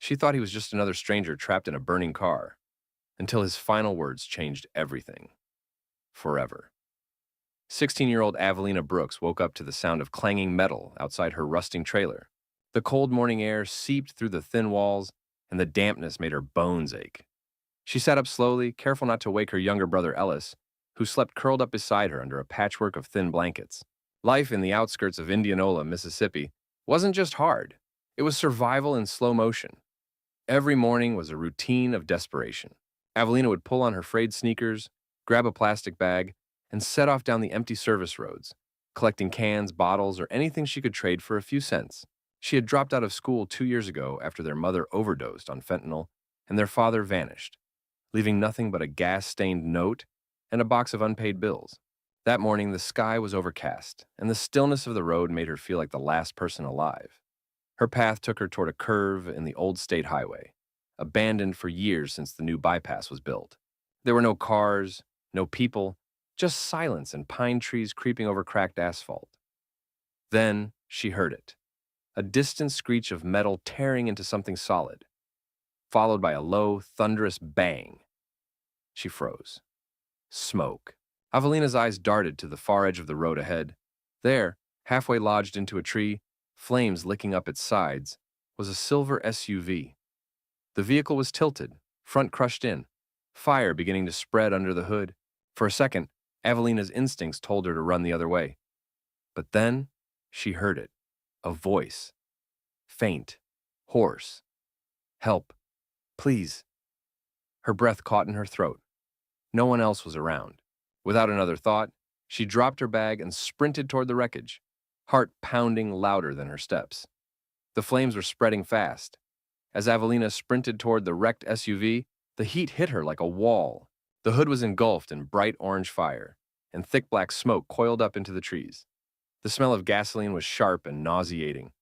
She thought he was just another stranger trapped in a burning car, until his final words changed everything. Forever. 16-year-old Avelina Brooks woke up to the sound of clanging metal outside her rusting trailer. The cold morning air seeped through the thin walls, and the dampness made her bones ache. She sat up slowly, careful not to wake her younger brother Ellis, who slept curled up beside her under a patchwork of thin blankets. Life in the outskirts of Indianola, Mississippi, wasn't just hard. It was survival in slow motion. Every morning was a routine of desperation. Avelina would pull on her frayed sneakers, grab a plastic bag, and set off down the empty service roads, collecting cans, bottles, or anything she could trade for a few cents. She had dropped out of school 2 years ago after their mother overdosed on fentanyl and their father vanished, leaving nothing but a gas-stained note and a box of unpaid bills. That morning, the sky was overcast, and the stillness of the road made her feel like the last person alive. Her path took her toward a curve in the old state highway, abandoned for years since the new bypass was built. There were no cars, no people, just silence and pine trees creeping over cracked asphalt. Then she heard it, a distant screech of metal tearing into something solid, followed by a low, thunderous bang. She froze. Smoke. Avelina's eyes darted to the far edge of the road ahead. There, halfway lodged into a tree, flames licking up its sides, was a silver SUV. The vehicle was tilted, front crushed in, fire beginning to spread under the hood. For a second, Avelina's instincts told her to run the other way. But then, she heard it. A voice. Faint. Hoarse. Help. Please. Her breath caught in her throat. No one else was around. Without another thought, she dropped her bag and sprinted toward the wreckage, heart pounding louder than her steps. The flames were spreading fast. As Avelina sprinted toward the wrecked SUV, the heat hit her like a wall. The hood was engulfed in bright orange fire, and thick black smoke coiled up into the trees. The smell of gasoline was sharp and nauseating.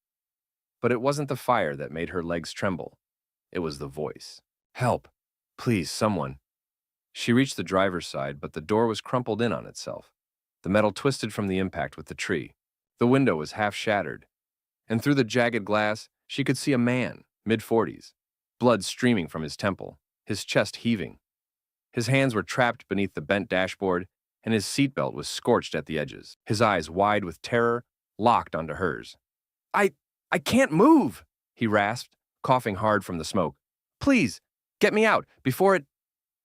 But it wasn't the fire that made her legs tremble. It was the voice. Help! Please, someone. She reached the driver's side, but the door was crumpled in on itself. The metal twisted from the impact with the tree. The window was half shattered, and through the jagged glass, she could see a man, mid-40s, blood streaming from his temple, his chest heaving. His hands were trapped beneath the bent dashboard, and his seatbelt was scorched at the edges, his eyes wide with terror, locked onto hers. I can't move, he rasped, coughing hard from the smoke. Please, get me out, before it...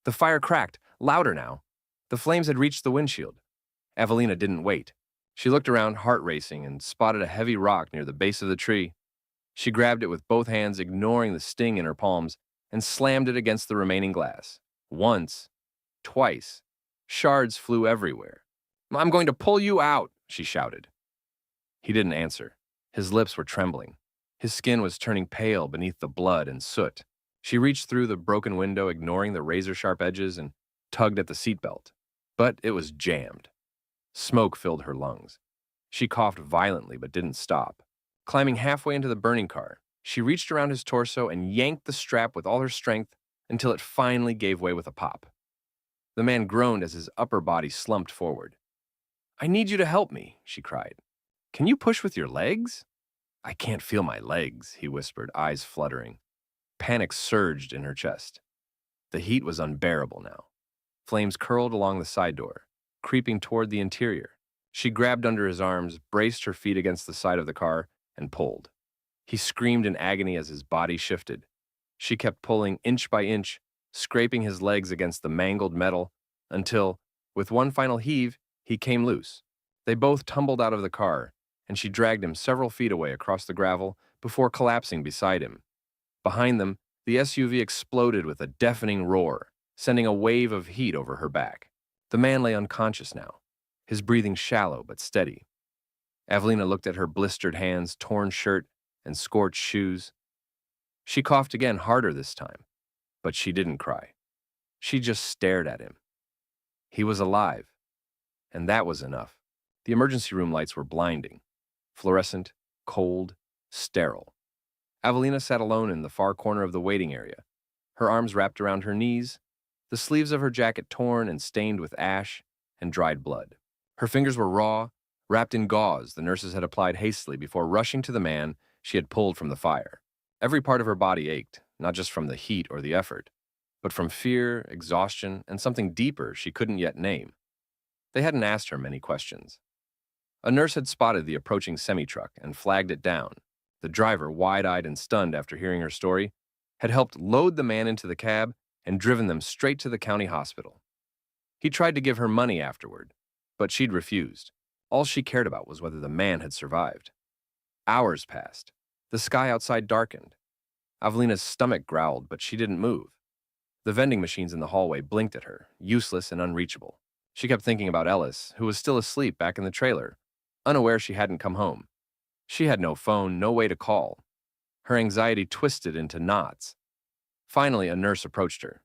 The fire cracked, louder now. The flames had reached the windshield. Avelina didn't wait. She looked around, heart racing, and spotted a heavy rock near the base of the tree. She grabbed it with both hands, ignoring the sting in her palms, and slammed it against the remaining glass. Once, twice. Shards flew everywhere. I'm going to pull you out, she shouted. He didn't answer. His lips were trembling. His skin was turning pale beneath the blood and soot. She reached through the broken window, ignoring the razor-sharp edges, and tugged at the seatbelt. But it was jammed. Smoke filled her lungs. She coughed violently but didn't stop. Climbing halfway into the burning car, she reached around his torso and yanked the strap with all her strength until it finally gave way with a pop. The man groaned as his upper body slumped forward. I need you to help me, she cried. Can you push with your legs? I can't feel my legs, he whispered, eyes fluttering. Panic surged in her chest. The heat was unbearable now. Flames curled along the side door, creeping toward the interior. She grabbed under his arms, braced her feet against the side of the car, and pulled. He screamed in agony as his body shifted. She kept pulling inch by inch, scraping his legs against the mangled metal, until, with one final heave, he came loose. They both tumbled out of the car, and she dragged him several feet away across the gravel before collapsing beside him. Behind them, the SUV exploded with a deafening roar, sending a wave of heat over her back. The man lay unconscious now, his breathing shallow but steady. Avelina looked at her blistered hands, torn shirt, and scorched shoes. She coughed again, harder this time, but she didn't cry. She just stared at him. He was alive, and that was enough. The emergency room lights were blinding, fluorescent, cold, sterile. Avelina sat alone in the far corner of the waiting area, her arms wrapped around her knees, the sleeves of her jacket torn and stained with ash and dried blood. Her fingers were raw, wrapped in gauze the nurses had applied hastily before rushing to the man she had pulled from the fire. Every part of her body ached, not just from the heat or the effort, but from fear, exhaustion, and something deeper she couldn't yet name. They hadn't asked her many questions. A nurse had spotted the approaching semi-truck and flagged it down. The driver, wide-eyed and stunned after hearing her story, had helped load the man into the cab and driven them straight to the county hospital. He tried to give her money afterward, but she'd refused. All she cared about was whether the man had survived. Hours passed. The sky outside darkened. Avelina's stomach growled, but she didn't move. The vending machines in the hallway blinked at her, useless and unreachable. She kept thinking about Ellis, who was still asleep back in the trailer, unaware she hadn't come home. She had no phone, no way to call. Her anxiety twisted into knots. Finally, a nurse approached her.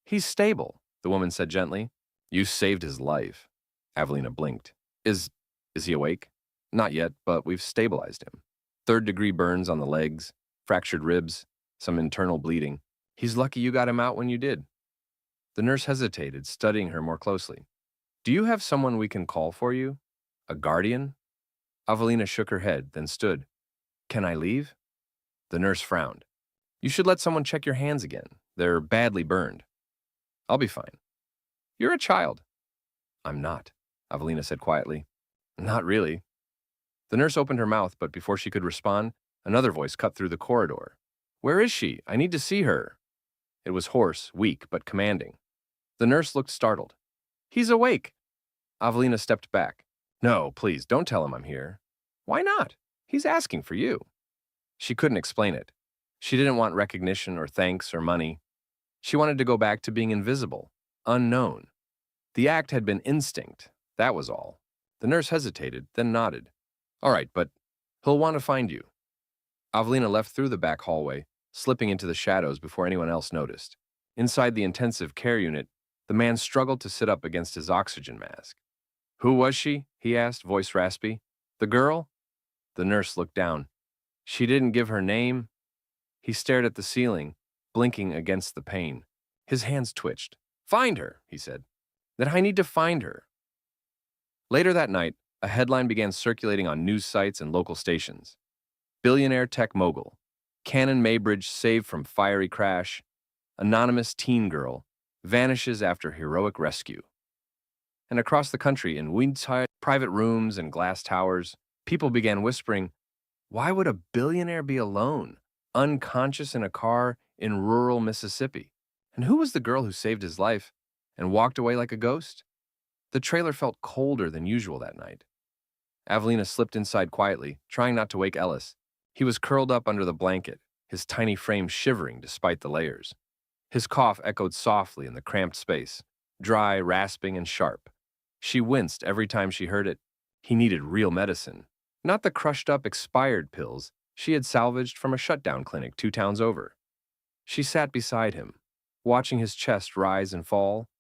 "He's stable," the woman said gently. "You saved his life." Avelina blinked. Is he awake?" "Not yet, but we've stabilized him. Third-degree burns on the legs, fractured ribs, some internal bleeding. He's lucky you got him out when you did." The nurse hesitated, studying her more closely. "Do you have someone we can call for you? A guardian?" Avelina shook her head, then stood. "Can I leave?" The nurse frowned. "You should let someone check your hands again. They're badly burned." "I'll be fine." "You're a child." "I'm not," Avelina said quietly. "Not really." The nurse opened her mouth, but before she could respond, another voice cut through the corridor. "Where is she? I need to see her." It was hoarse, weak, but commanding. The nurse looked startled. "He's awake." Avelina stepped back. "No, please, don't tell him I'm here." "Why not? He's asking for you." She couldn't explain it. She didn't want recognition or thanks or money. She wanted to go back to being invisible, unknown. The act had been instinct, that was all. The nurse hesitated, then nodded. "All right, but he'll want to find you." Avelina left through the back hallway, slipping into the shadows before anyone else noticed. Inside the intensive care unit, the man struggled to sit up against his oxygen mask. "Who was she?" he asked, voice raspy. "The girl?" The nurse looked down. "She didn't give her name." He stared at the ceiling, blinking against the pain. His hands twitched. "Find her," he said. "That I need to find her." Later that night, a headline began circulating on news sites and local stations. Billionaire tech mogul. Canon Maybridge saved from fiery crash. Anonymous teen girl vanishes after heroic rescue. And across the country, in wind-tied private rooms and glass towers, people began whispering, "Why would a billionaire be alone, unconscious in a car in rural Mississippi? And who was the girl who saved his life and walked away like a ghost?" The trailer felt colder than usual that night. Avelina slipped inside quietly, trying not to wake Ellis. He was curled up under the blanket, his tiny frame shivering despite the layers. His cough echoed softly in the cramped space, dry, rasping, and sharp. She winced every time she heard it. He needed real medicine, not the crushed-up, expired pills she had salvaged from a shutdown clinic 2 towns over. She sat beside him, watching his chest rise and fall.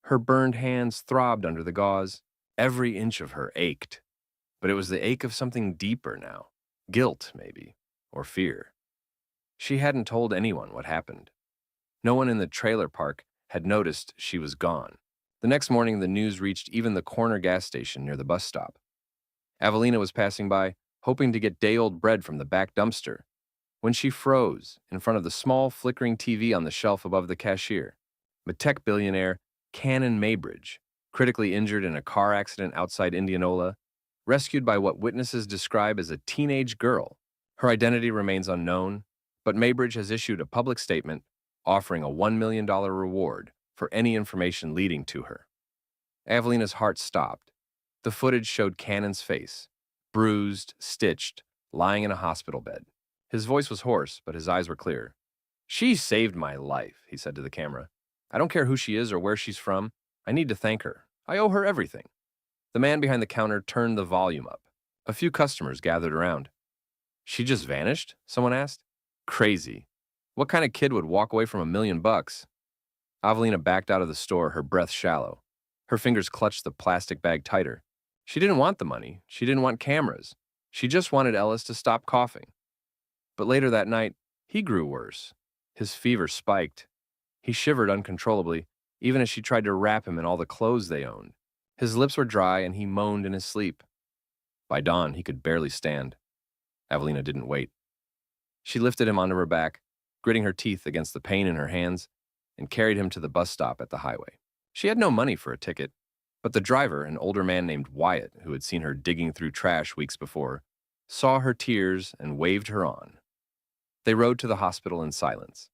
Her burned hands throbbed under the gauze. Every inch of her ached. But it was the ache of something deeper now. Guilt, maybe, or fear. She hadn't told anyone what happened. No one in the trailer park had noticed she was gone. The next morning, the news reached even the corner gas station near the bus stop. Avelina was passing by, hoping to get day-old bread from the back dumpster, when she froze in front of the small, flickering TV on the shelf above the cashier. The tech billionaire Canon Maybridge, critically injured in a car accident outside Indianola, rescued by what witnesses describe as a teenage girl. Her identity remains unknown, but Maybridge has issued a public statement offering a $1 million reward for any information leading to her. Avelina's heart stopped. The footage showed Cannon's face, bruised, stitched, lying in a hospital bed. His voice was hoarse, but his eyes were clear. "She saved my life," he said to the camera. "I don't care who she is or where she's from. I need to thank her. I owe her everything." The man behind the counter turned the volume up. A few customers gathered around. "She just vanished?" someone asked. "Crazy. What kind of kid would walk away from $1 million?" Avelina backed out of the store, her breath shallow. Her fingers clutched the plastic bag tighter. She didn't want the money. She didn't want cameras. She just wanted Ellis to stop coughing. But later that night, he grew worse. His fever spiked. He shivered uncontrollably, even as she tried to wrap him in all the clothes they owned. His lips were dry, and he moaned in his sleep. By dawn, he could barely stand. Avelina didn't wait. She lifted him onto her back, gritting her teeth against the pain in her hands, and carried him to the bus stop at the highway. She had no money for a ticket, but the driver, an older man named Wyatt, who had seen her digging through trash weeks before, saw her tears and waved her on. They rode to the hospital in silence.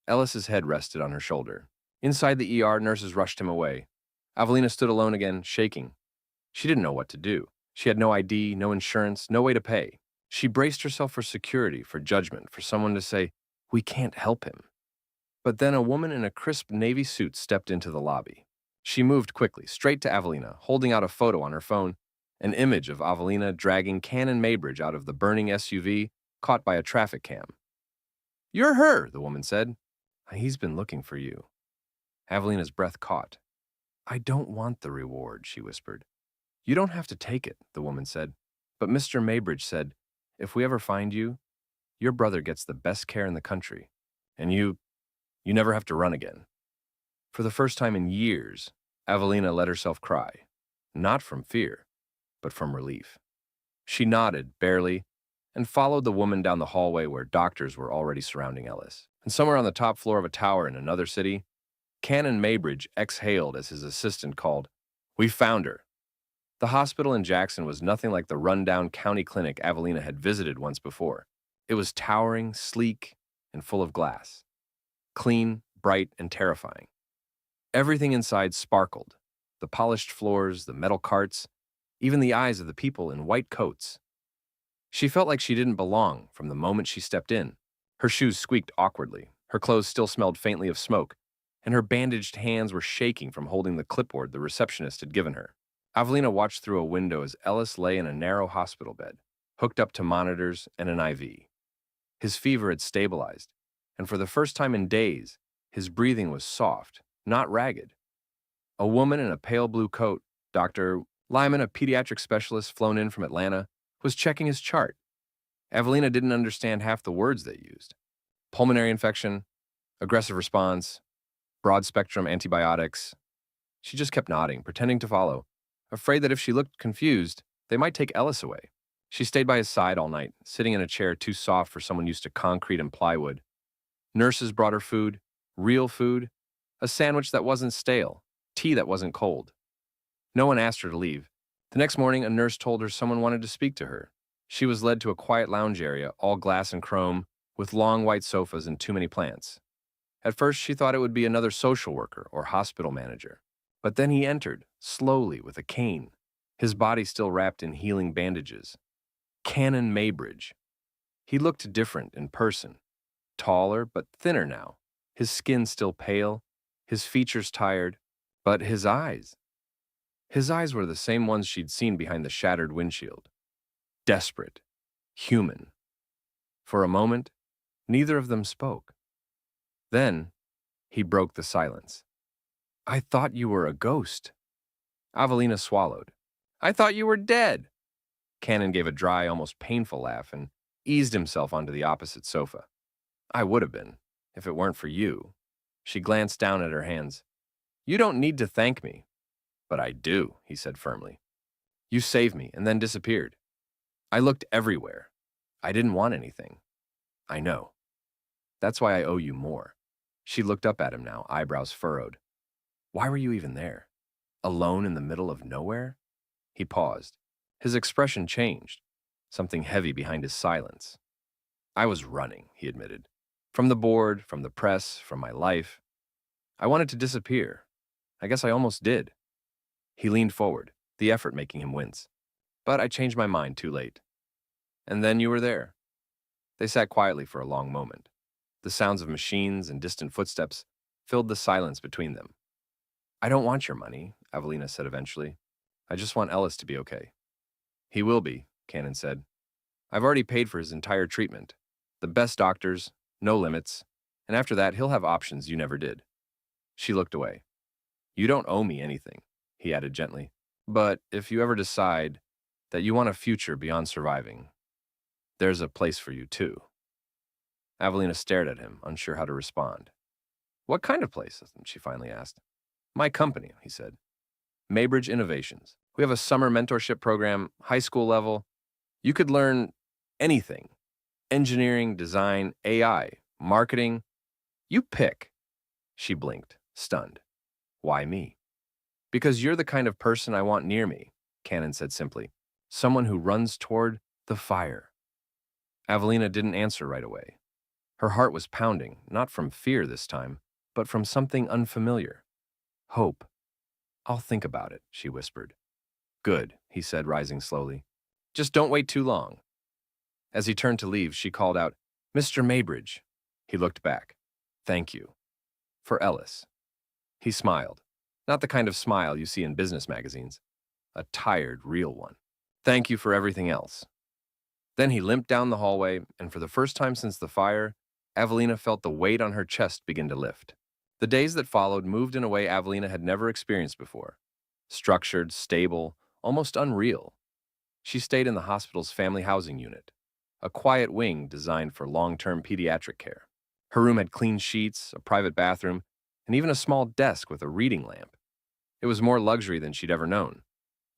Ellis's head rested on her shoulder. Inside the ER, nurses rushed him away. Avelina stood alone again, shaking. She didn't know what to do. She had no ID, no insurance, no way to pay. She braced herself for security, for judgment, for someone to say, "We can't help him." But then a woman in a crisp navy suit stepped into the lobby. She moved quickly, straight to Avelina, holding out a photo on her phone, an image of Avelina dragging Canon Maybridge out of the burning SUV, caught by a traffic cam. "You're her," the woman said. "He's been looking for you." Avelina's breath caught. "I don't want the reward," she whispered. "You don't have to take it," the woman said. "But Mr. Maybridge said, if we ever find you, your brother gets the best care in the country, and you never have to run again." For the first time in years, Avelina let herself cry, not from fear, but from relief. She nodded, barely, and followed the woman down the hallway where doctors were already surrounding Ellis. And somewhere on the top floor of a tower in another city, Canon Maybridge exhaled as his assistant called, "We found her." The hospital in Jackson was nothing like the rundown county clinic Avelina had visited once before. It was towering, sleek, and full of glass. Clean, bright, and terrifying. Everything inside sparkled. The polished floors, the metal carts, even the eyes of the people in white coats. She felt like she didn't belong from the moment she stepped in. Her shoes squeaked awkwardly. Her clothes still smelled faintly of smoke, and her bandaged hands were shaking from holding the clipboard the receptionist had given her. Avelina watched through a window as Ellis lay in a narrow hospital bed, hooked up to monitors and an IV. His fever had stabilized, and for the first time in days, his breathing was soft, not ragged. A woman in a pale blue coat, Dr. Lyman, a pediatric specialist flown in from Atlanta, was checking his chart. Avelina didn't understand half the words they used. Pulmonary infection, aggressive response, broad-spectrum antibiotics. She just kept nodding, pretending to follow, afraid that if she looked confused, they might take Ellis away. She stayed by his side all night, sitting in a chair too soft for someone used to concrete and plywood. Nurses brought her food, real food, a sandwich that wasn't stale, tea that wasn't cold. No one asked her to leave. The next morning, a nurse told her someone wanted to speak to her. She was led to a quiet lounge area, all glass and chrome, with long white sofas and too many plants. At first, she thought it would be another social worker or hospital manager. But then he entered, slowly, with a cane, his body still wrapped in healing bandages. Canon Maybridge. He looked different in person, taller but thinner now, his skin still pale, his features tired, but his eyes. His eyes were the same ones she'd seen behind the shattered windshield. Desperate, human. For a moment, neither of them spoke. Then, he broke the silence. "I thought you were a ghost." Avelina swallowed. "I thought you were dead." Cannon gave a dry, almost painful laugh and eased himself onto the opposite sofa. "I would have been, if it weren't for you." She glanced down at her hands. "You don't need to thank me." "But I do," he said firmly. "You saved me and then disappeared. I looked everywhere. I didn't want anything. I know. That's why I owe you more." She looked up at him now, eyebrows furrowed. "Why were you even there? Alone in the middle of nowhere?" He paused. His expression changed, something heavy behind his silence. "I was running," he admitted. "From the board, from the press, from my life. I wanted to disappear. I guess I almost did." He leaned forward, the effort making him wince. "But I changed my mind too late. And then you were there." They sat quietly for a long moment. The sounds of machines and distant footsteps filled the silence between them. "I don't want your money," Avelina said eventually. "I just want Ellis to be okay." "He will be," Cannon said. "I've already paid for his entire treatment. The best doctors, no limits, and after that he'll have options you never did." She looked away. "You don't owe me anything," he added gently. "But if you ever decide that you want a future beyond surviving, there's a place for you too." Avelina stared at him, unsure how to respond. "What kind of place?" she finally asked. "My company," he said. "Maybridge Innovations. We have a summer mentorship program, high school level. You could learn anything. Engineering, design, AI, marketing. You pick. She blinked, stunned. Why me? Because you're the kind of person I want near me, Cannon said simply. Someone who runs toward the fire. Avelina didn't answer right away. Her heart was pounding, not from fear this time, but from something unfamiliar. Hope. I'll think about it, she whispered. Good, he said, rising slowly. Just don't wait too long. As he turned to leave, she called out, Mr. Maybridge. He looked back. Thank you. For Ellis. He smiled. Not the kind of smile you see in business magazines. A tired, real one. Thank you for everything else. Then he limped down the hallway, and for the first time since the fire, Avelina felt the weight on her chest begin to lift. The days that followed moved in a way Avelina had never experienced before. Structured, stable, almost unreal. She stayed in the hospital's family housing unit, a quiet wing designed for long-term pediatric care. Her room had clean sheets, a private bathroom, and even a small desk with a reading lamp. It was more luxury than she'd ever known,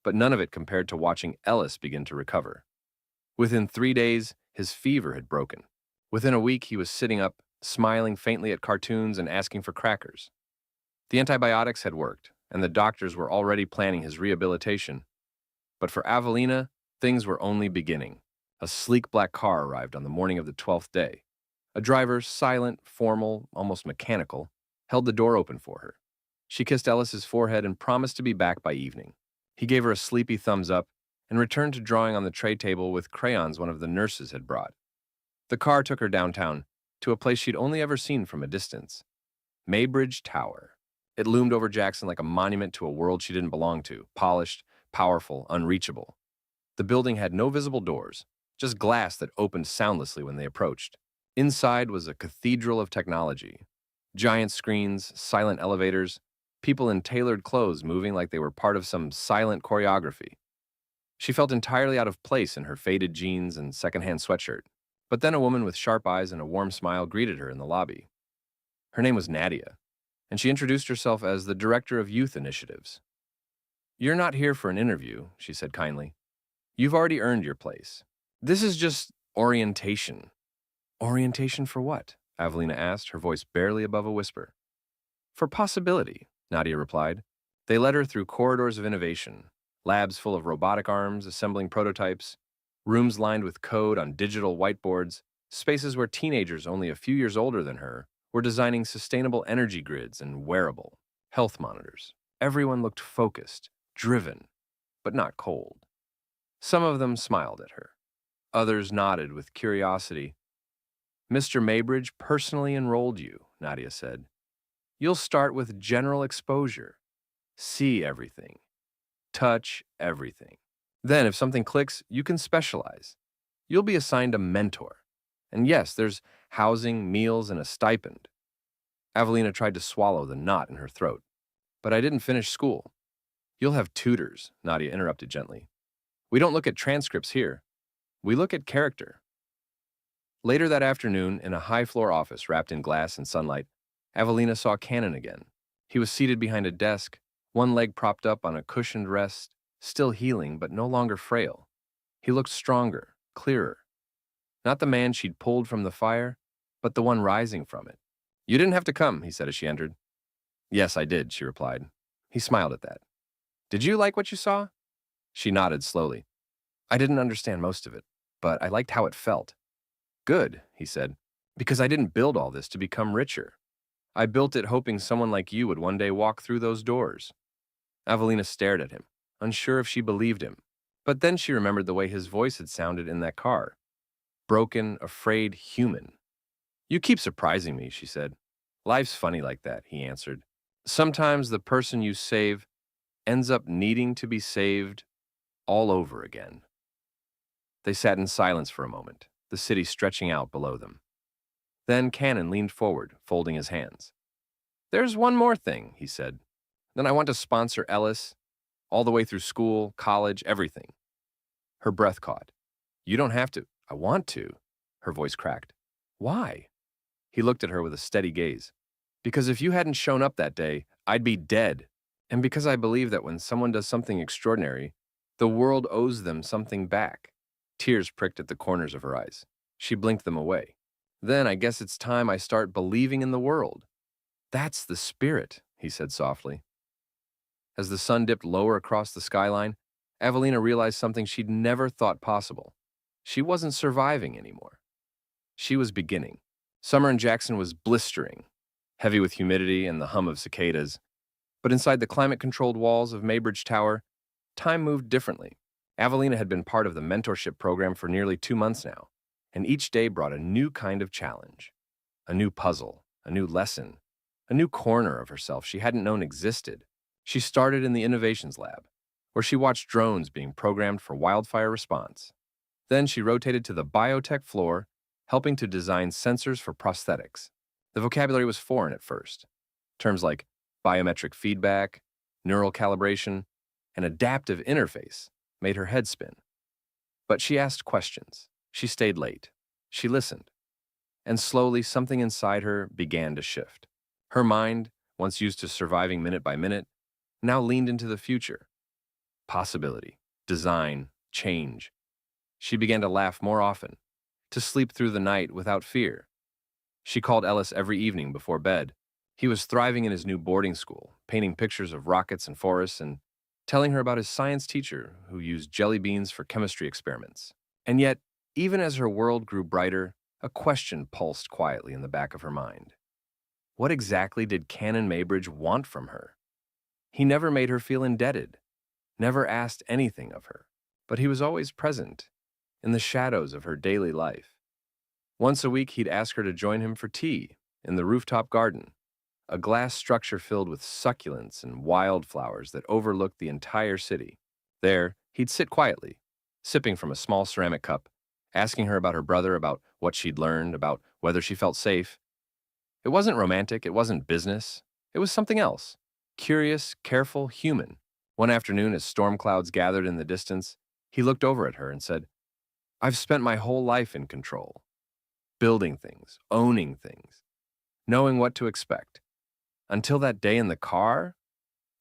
but none of it compared to watching Ellis begin to recover. Within 3 days, his fever had broken. Within a week, he was sitting up, smiling faintly at cartoons and asking for crackers. The antibiotics had worked, and the doctors were already planning his rehabilitation. But for Avelina, things were only beginning. A sleek black car arrived on the morning of the 12th day. A driver, silent, formal, almost mechanical, held the door open for her. She kissed Ellis's forehead and promised to be back by evening. He gave her a sleepy thumbs up and returned to drawing on the tray table with crayons one of the nurses had brought. The car took her downtown, to a place she'd only ever seen from a distance. Maybridge Tower. It loomed over Jackson like a monument to a world she didn't belong to, polished, powerful, unreachable. The building had no visible doors, just glass that opened soundlessly when they approached. Inside was a cathedral of technology. Giant screens, silent elevators, people in tailored clothes moving like they were part of some silent choreography. She felt entirely out of place in her faded jeans and secondhand sweatshirt. But then a woman with sharp eyes and a warm smile greeted her in the lobby. Her name was Nadia, and she introduced herself as the Director of Youth Initiatives. You're not here for an interview, she said kindly. You've already earned your place. This is just orientation. Orientation for what? Avelina asked, her voice barely above a whisper. For possibility, Nadia replied. They led her through corridors of innovation, labs full of robotic arms assembling prototypes, rooms lined with code on digital whiteboards, spaces where teenagers only a few years older than her were designing sustainable energy grids and wearable health monitors. Everyone looked focused, driven, but not cold. Some of them smiled at her. Others nodded with curiosity. Mr. Maybridge personally enrolled you, Nadia said. You'll start with general exposure. See everything. Touch everything. Then, if something clicks, you can specialize. You'll be assigned a mentor. And yes, there's housing, meals, and a stipend. Avelina tried to swallow the knot in her throat. But I didn't finish school. You'll have tutors, Nadia interrupted gently. We don't look at transcripts here. We look at character. Later that afternoon, in a high-floor office wrapped in glass and sunlight, Avelina saw Cannon again. He was seated behind a desk, one leg propped up on a cushioned rest, still healing but no longer frail. He looked stronger, clearer. Not the man she'd pulled from the fire, but the one rising from it. You didn't have to come, he said as she entered. Yes, I did, she replied. He smiled at that. Did you like what you saw? She nodded slowly. I didn't understand most of it, but I liked how it felt. Good, he said, because I didn't build all this to become richer. I built it hoping someone like you would one day walk through those doors. Avelina stared at him, unsure if she believed him. But then she remembered the way his voice had sounded in that car. Broken, afraid, human. You keep surprising me, she said. Life's funny like that, he answered. Sometimes the person you save ends up needing to be saved all over again. They sat in silence for a moment, the city stretching out below them. Then Cannon leaned forward, folding his hands. There's one more thing, he said. Then I want to sponsor Ellis, all the way through school, college, everything. Her breath caught. You don't have to. I want to. Her voice cracked. Why? He looked at her with a steady gaze. Because if you hadn't shown up that day, I'd be dead. And because I believe that when someone does something extraordinary, the world owes them something back. Tears pricked at the corners of her eyes. She blinked them away. Then I guess it's time I start believing in the world. That's the spirit, he said softly. As the sun dipped lower across the skyline, Evelina realized something she'd never thought possible. She wasn't surviving anymore. She was beginning. Summer in Jackson was blistering, heavy with humidity and the hum of cicadas. But inside the climate-controlled walls of Maybridge Tower, time moved differently. Evelina had been part of the mentorship program for nearly 2 months now, and each day brought a new kind of challenge. A new puzzle, a new lesson, a new corner of herself she hadn't known existed. She started in the innovations lab, where she watched drones being programmed for wildfire response. Then she rotated to the biotech floor, helping to design sensors for prosthetics. The vocabulary was foreign at first. Terms like biometric feedback, neural calibration, and adaptive interface made her head spin. But she asked questions. She stayed late. She listened. And slowly, something inside her began to shift. Her mind, once used to surviving minute by minute, now leaned into the future. Possibility, design, change. She began to laugh more often, to sleep through the night without fear. She called Ellis every evening before bed. He was thriving in his new boarding school, painting pictures of rockets and forests and telling her about his science teacher who used jelly beans for chemistry experiments. And yet, even as her world grew brighter, a question pulsed quietly in the back of her mind. What exactly did Canon Maybridge want from her? He never made her feel indebted, never asked anything of her, but he was always present, in the shadows of her daily life. Once a week, he'd ask her to join him for tea in the rooftop garden, a glass structure filled with succulents and wildflowers that overlooked the entire city. There, he'd sit quietly, sipping from a small ceramic cup, asking her about her brother, about what she'd learned, about whether she felt safe. It wasn't romantic, it wasn't business. It was something else. Curious, careful, human. One afternoon, as storm clouds gathered in the distance, he looked over at her and said, "I've spent my whole life in control, building things, owning things, knowing what to expect. Until that day in the car,"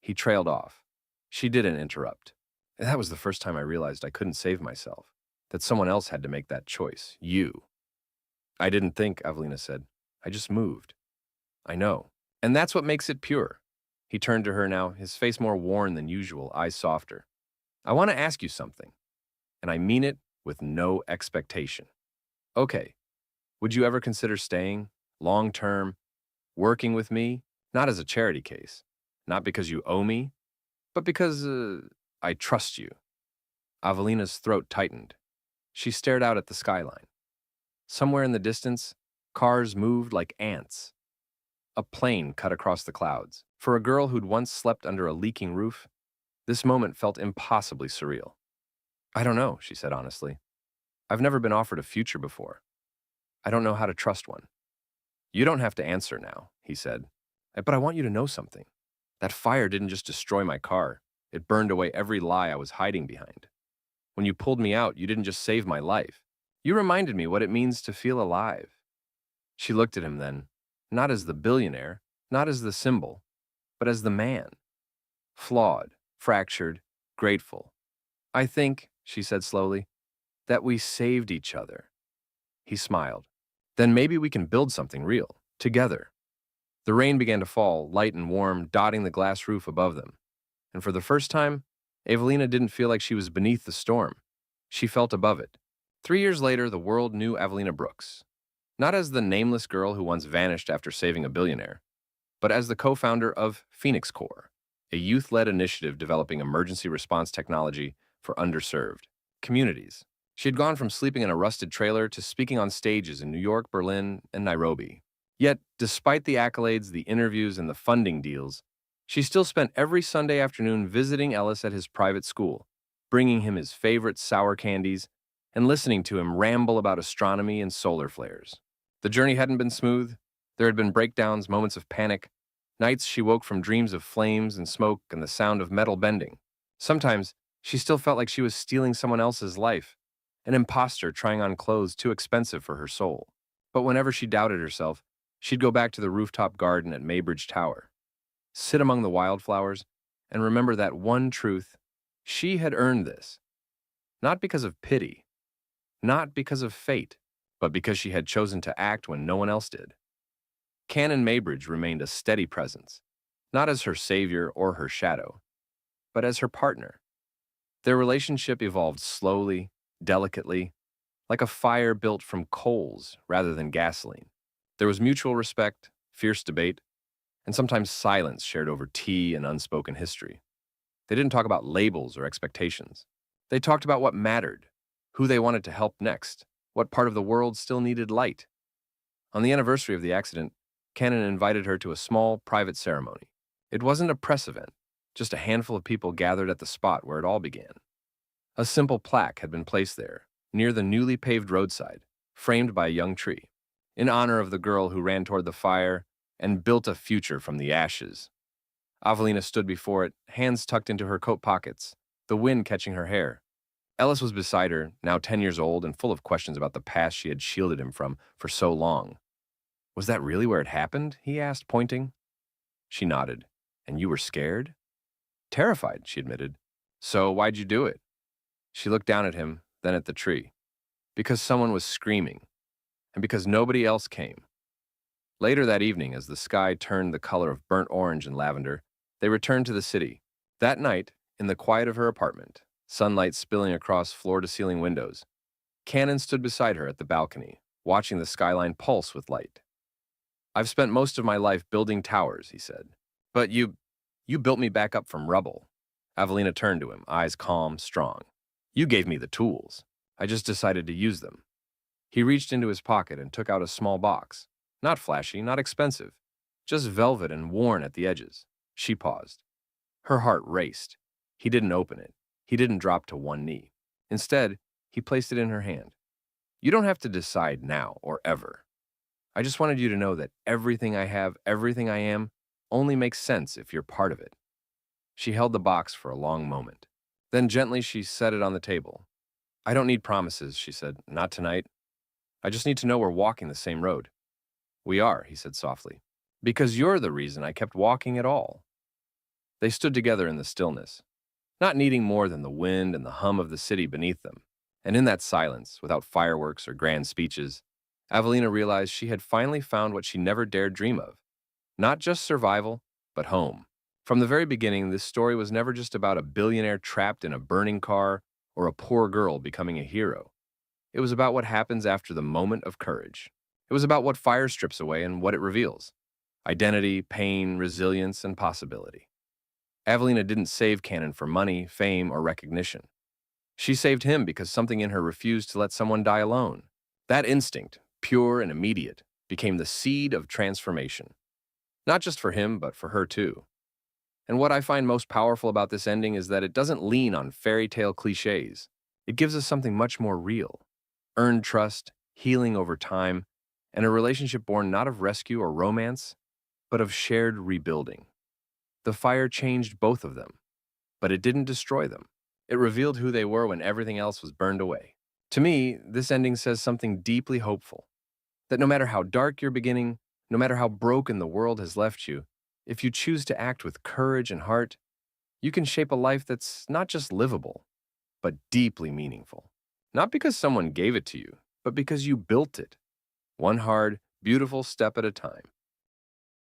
he trailed off. She didn't interrupt. And that was the first time I realized I couldn't save myself, that someone else had to make that choice, you. "I didn't think," Evelina said. "I just moved." "I know. And that's what makes it pure." He turned to her now, his face more worn than usual, eyes softer. "I want to ask you something, and I mean it with no expectation. Okay, would you ever consider staying, long-term, working with me? Not as a charity case, not because you owe me, but because I trust you." Avelina's throat tightened. She stared out at the skyline. Somewhere in the distance, cars moved like ants. A plane cut across the clouds. For a girl who'd once slept under a leaking roof, this moment felt impossibly surreal. "I don't know," she said honestly. "I've never been offered a future before. I don't know how to trust one." "You don't have to answer now," he said. "But I want you to know something. That fire didn't just destroy my car. It burned away every lie I was hiding behind. When you pulled me out, you didn't just save my life. You reminded me what it means to feel alive." She looked at him then, not as the billionaire, not as the symbol, but as the man. Flawed, fractured, grateful. "I think," she said slowly, "that we saved each other." He smiled. "Then maybe we can build something real, together." The rain began to fall, light and warm, dotting the glass roof above them. And for the first time, Evelina didn't feel like she was beneath the storm. She felt above it. 3 years later, the world knew Evelina Brooks. Not as the nameless girl who once vanished after saving a billionaire, but as the co-founder of Phoenix Corps, a youth-led initiative developing emergency response technology for underserved communities. She had gone from sleeping in a rusted trailer to speaking on stages in New York, Berlin, and Nairobi. Yet, despite the accolades, the interviews, and the funding deals, she still spent every Sunday afternoon visiting Ellis at his private school, bringing him his favorite sour candies, and listening to him ramble about astronomy and solar flares. The journey hadn't been smooth. There had been breakdowns, moments of panic, nights she woke from dreams of flames and smoke and the sound of metal bending. Sometimes, she still felt like she was stealing someone else's life, an imposter trying on clothes too expensive for her soul. But whenever she doubted herself, she'd go back to the rooftop garden at Maybridge Tower, sit among the wildflowers, and remember that one truth: she had earned this. Not because of pity, not because of fate, but because she had chosen to act when no one else did. Canon Maybridge remained a steady presence, not as her savior or her shadow, but as her partner. Their relationship evolved slowly, delicately, like a fire built from coals rather than gasoline. There was mutual respect, fierce debate, and sometimes silence shared over tea and unspoken history. They didn't talk about labels or expectations. They talked about what mattered, who they wanted to help next, what part of the world still needed light. On the anniversary of the accident, Cannon invited her to a small, private ceremony. It wasn't a press event, just a handful of people gathered at the spot where it all began. A simple plaque had been placed there, near the newly paved roadside, framed by a young tree, in honor of the girl who ran toward the fire and built a future from the ashes. Avelina stood before it, hands tucked into her coat pockets, the wind catching her hair. Ellis was beside her, now 10 years old and full of questions about the past she had shielded him from for so long. Was that really where it happened? He asked, pointing. She nodded. And you were scared? Terrified, she admitted. So why'd you do it? She looked down at him, then at the tree. Because someone was screaming, and because nobody else came. Later that evening, as the sky turned the color of burnt orange and lavender, they returned to the city. That night, in the quiet of her apartment, sunlight spilling across floor-to-ceiling windows, Cannon stood beside her at the balcony, watching the skyline pulse with light. I've spent most of my life building towers, he said. But you built me back up from rubble. Avelina turned to him, eyes calm, strong. You gave me the tools. I just decided to use them. He reached into his pocket and took out a small box. Not flashy, not expensive. Just velvet and worn at the edges. She paused. Her heart raced. He didn't open it. He didn't drop to one knee. Instead, he placed it in her hand. You don't have to decide now or ever. I just wanted you to know that everything I have, everything I am, only makes sense if you're part of it. She held the box for a long moment. Then gently she set it on the table. I don't need promises, she said. Not tonight. I just need to know we're walking the same road. We are, he said softly. Because you're the reason I kept walking at all. They stood together in the stillness, not needing more than the wind and the hum of the city beneath them. And in that silence, without fireworks or grand speeches, Avelina realized she had finally found what she never dared dream of. Not just survival, but home. From the very beginning, this story was never just about a billionaire trapped in a burning car or a poor girl becoming a hero. It was about what happens after the moment of courage. It was about what fire strips away and what it reveals. Identity, pain, resilience, and possibility. Avelina didn't save Cannon for money, fame, or recognition. She saved him because something in her refused to let someone die alone. That instinct, pure and immediate, became the seed of transformation. Not just for him, but for her too. And what I find most powerful about this ending is that it doesn't lean on fairy tale cliches. It gives us something much more real. Earned trust, healing over time, and a relationship born not of rescue or romance, but of shared rebuilding. The fire changed both of them, but it didn't destroy them. It revealed who they were when everything else was burned away. To me, this ending says something deeply hopeful. That no matter how dark your beginning, no matter how broken the world has left you, if you choose to act with courage and heart, you can shape a life that's not just livable, but deeply meaningful. Not because someone gave it to you, but because you built it. One hard, beautiful step at a time.